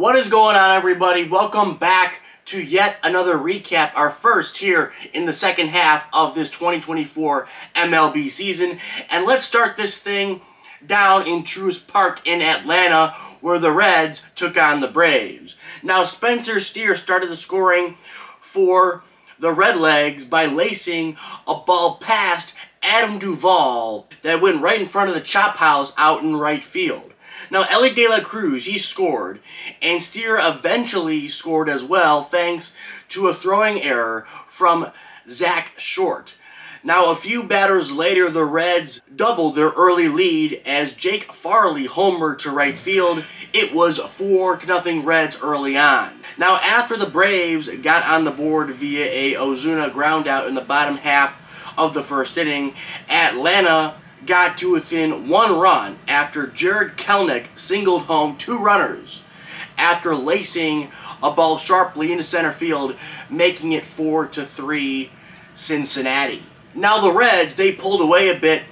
What is going on, everybody? Welcome back to yet another recap, our first here in the second half of this 2024 MLB season. And let's start this thing down in Truist Park in Atlanta, where the Reds took on the Braves. Now, Spencer Steer started the scoring for the Redlegs by lacing a ball past Adam Duvall that went right in front of the chop house out in right field. Now, Ellie De La Cruz, he scored, and Steer eventually scored as well thanks to a throwing error from Zach Short. Now, a few batters later, the Reds doubled their early lead as Jake Farley homered to right field. It was 4-0 Reds early on. Now, after the Braves got on the board via a Ozuna groundout in the bottom half of the first inning, Atlanta got to within 1 run after Jared Kelenic singled home 2 runners after lacing a ball sharply into center field, making it 4-3 Cincinnati. Now the Reds, they pulled away a bit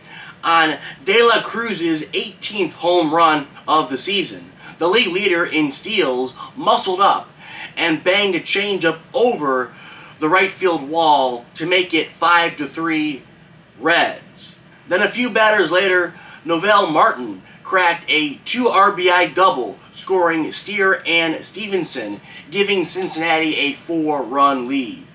on De La Cruz's 18th home run of the season. The league leader in steals muscled up and banged a changeup over the right field wall to make it 5-3 Reds. Then a few batters later, Noel Martin cracked a 2 RBI double, scoring Steer and Stevenson, giving Cincinnati a 4-run lead.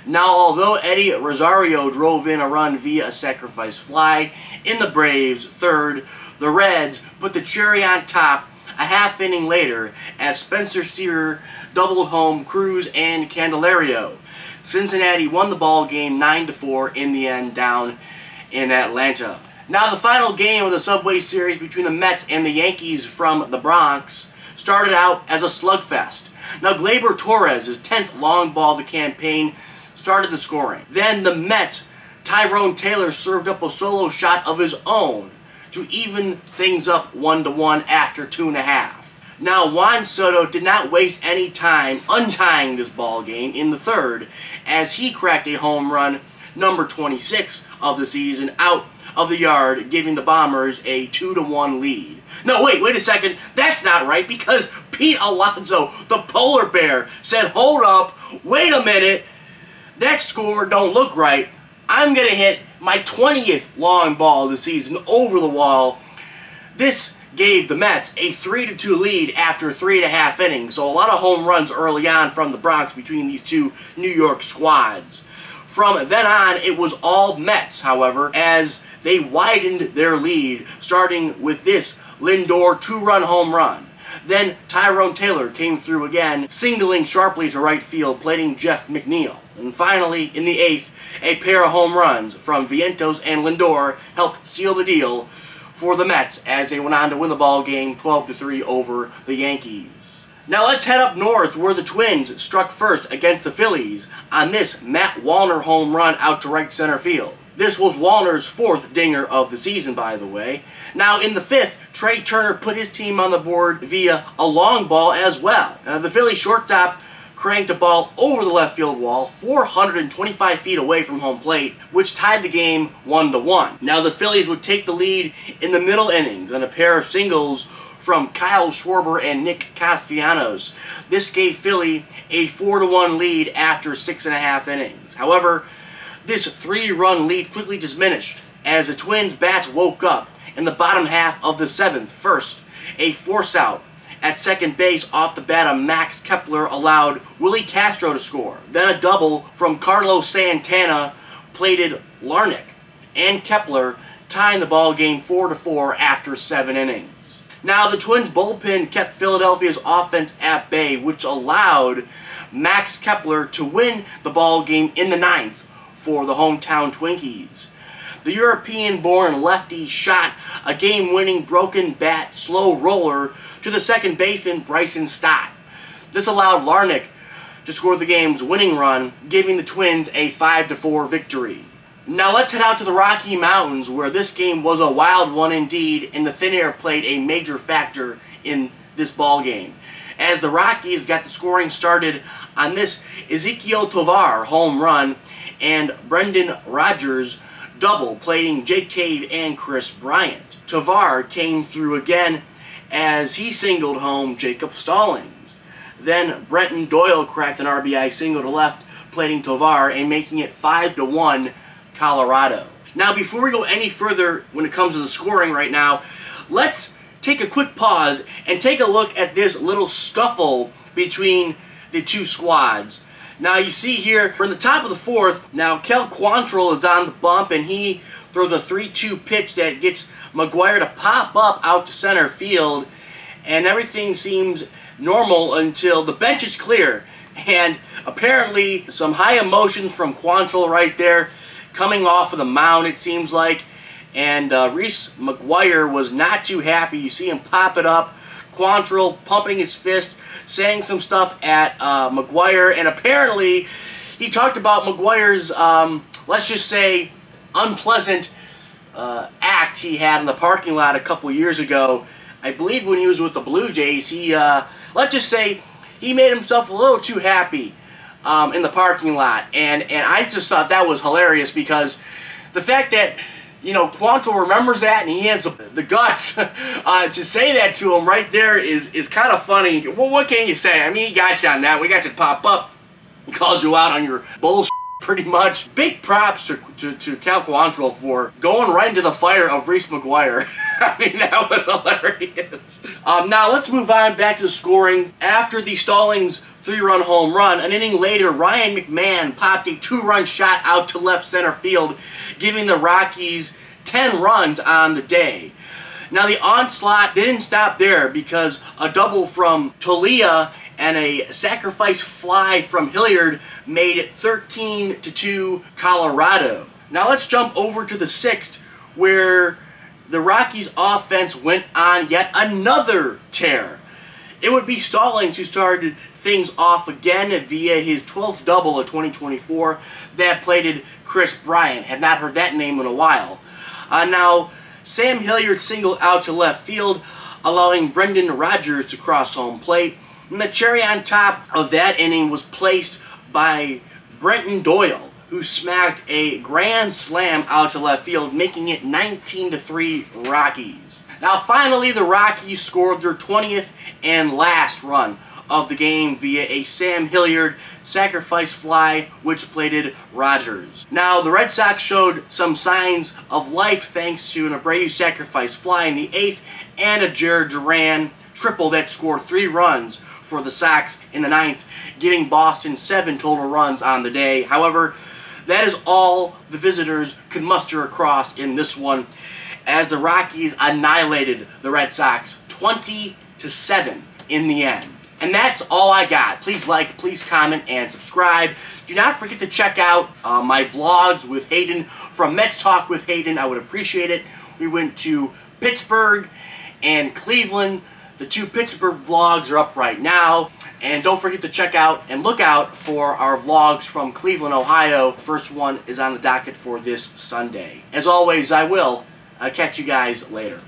Now, although Eddie Rosario drove in a run via a sacrifice fly in the Braves' third, the Reds put the cherry on top a half inning later as Spencer Steer doubled home Cruz and Candelario. Cincinnati won the ball game 9-4 in the end down in Atlanta. Now, the final game of the Subway Series between the Mets and the Yankees from the Bronx started out as a slugfest. Now, Gleyber Torres' 10th long ball of the campaign started the scoring. Then the Mets' Tyrone Taylor served up a solo shot of his own to even things up 1-1 after 2.5. Now, Juan Soto did not waste any time untying this ball game in the third as he cracked a home run, number 26 of the season, out of the yard, giving the Bombers a 2-1 lead. No, wait a second. That's not right, because Pete Alonso, the polar bear, said, hold up, wait a minute, that score don't look right. I'm going to hit my 20th long ball of the season over the wall. This gave the Mets a 3-2 lead after 3.5 innings, so a lot of home runs early on from the Bronx between these two New York squads. From then on, it was all Mets, however, as they widened their lead, starting with this Lindor 2-run home run. Then Tyrone Taylor came through again, singling sharply to right field, plating Jeff McNeil. And finally, in the 8th, a pair of home runs from Vientos and Lindor helped seal the deal for the Mets as they went on to win the ball game 12-3 over the Yankees. Now let's head up north where the Twins struck first against the Phillies on this Matt Wallner home run out to right center field. This was Wallner's 4th dinger of the season, by the way. Now in the 5th, Trey Turner put his team on the board via a long ball as well. The Philly shortstop cranked a ball over the left field wall 425 feet away from home plate, which tied the game 1-1. Now the Phillies would take the lead in the middle innings on a pair of singles from Kyle Schwarber and Nick Castellanos. This gave Philly a 4-1 lead after 6.5 innings. However, this 3-run lead quickly diminished as the Twins' bats woke up in the bottom half of the 7th. First, a force-out at second base off the bat of Max Kepler allowed Willie Castro to score. Then a double from Carlos Santana plated Larnach and Kepler, tying the ball game 4-4 after 7 innings. Now, the Twins' bullpen kept Philadelphia's offense at bay, which allowed Max Kepler to win the ball game in the 9th for the hometown Twinkies. The European-born lefty shot a game-winning broken bat slow roller to the second baseman Bryson Stott. This allowed Larnach to score the game's winning run, giving the Twins a 5-4 victory. Now let's head out to the Rocky Mountains, where this game was a wild one indeed, and the thin air played a major factor in this ball game, as the Rockies got the scoring started on this Ezequiel Tovar home run and Brendan Rodgers double, plating Jake Cave and Chris Bryant. Tovar came through again as he singled home Jacob Stallings. Then Brenton Doyle cracked an RBI single to left, plating Tovar and making it 5-1 Colorado. Now, before we go any further when it comes to the scoring right now, let's take a quick pause and take a look at this little scuffle between the two squads. Now, you see here, we're in the top of the fourth. Now, Cal Quantrill is on the bump, and he throws a 3-2 pitch that gets McGuire to pop up out to center field, and everything seems normal until the bench is clear. And apparently, some high emotions from Quantrill right there, coming off of the mound, it seems like. And Reese McGuire was not too happy. You see him pop it up. Quantrill pumping his fist, saying some stuff at McGuire. And apparently, he talked about McGuire's, let's just say, unpleasant act he had in the parking lot a couple years ago. I believe when he was with the Blue Jays, he, let's just say, he made himself a little too happy in the parking lot. And I just thought that was hilarious, because the fact that, you know, Quantrill remembers that and he has the guts to say that to him right there is kind of funny. Well, what can you say? I mean, he got you on that. We got you to pop up. He called you out on your bullshit, pretty much. Big props to Cal Quantrill for going right into the fire of Reese McGuire. I mean, that was hilarious. Now, let's move on back to the scoring. After the Stallings 3-run home run, an inning later, Ryan McMahon popped a 2-run shot out to left center field, giving the Rockies 10 runs on the day. Now, the onslaught didn't stop there, because a double from Tolia and a sacrifice fly from Hilliard made it 13-2 Colorado. Now, let's jump over to the 6th, where the Rockies offense went on yet another tear. It would be Stallings who started things off again via his 12th double of 2024 that plated Chris Bryant. Had not heard that name in a while. Now, Sam Hilliard singled out to left field, allowing Brendan Rodgers to cross home plate. And the cherry on top of that inning was placed by Brenton Doyle, who smacked a grand slam out to left field, making it 19-3 Rockies. Now, finally, the Rockies scored their 20th and last run of the game via a Sam Hilliard sacrifice fly, which plated Rodgers. Now, the Red Sox showed some signs of life thanks to an Abreu sacrifice fly in the 8th and a Jared Duran triple that scored 3 runs for the Sox in the 9th, giving Boston 7 total runs on the day. However, that is all the visitors could muster across in this one, as the Rockies annihilated the Red Sox 20-7 in the end. And that's all I got. Please like, please comment, and subscribe. Do not forget to check out my vlogs with Hayden from Mets Talk with Hayden. I would appreciate it. We went to Pittsburgh and Cleveland. The 2 Pittsburgh vlogs are up right now. And don't forget to check out and look out for our vlogs from Cleveland, Ohio. The first one is on the docket for this Sunday. As always, I will catch you guys later.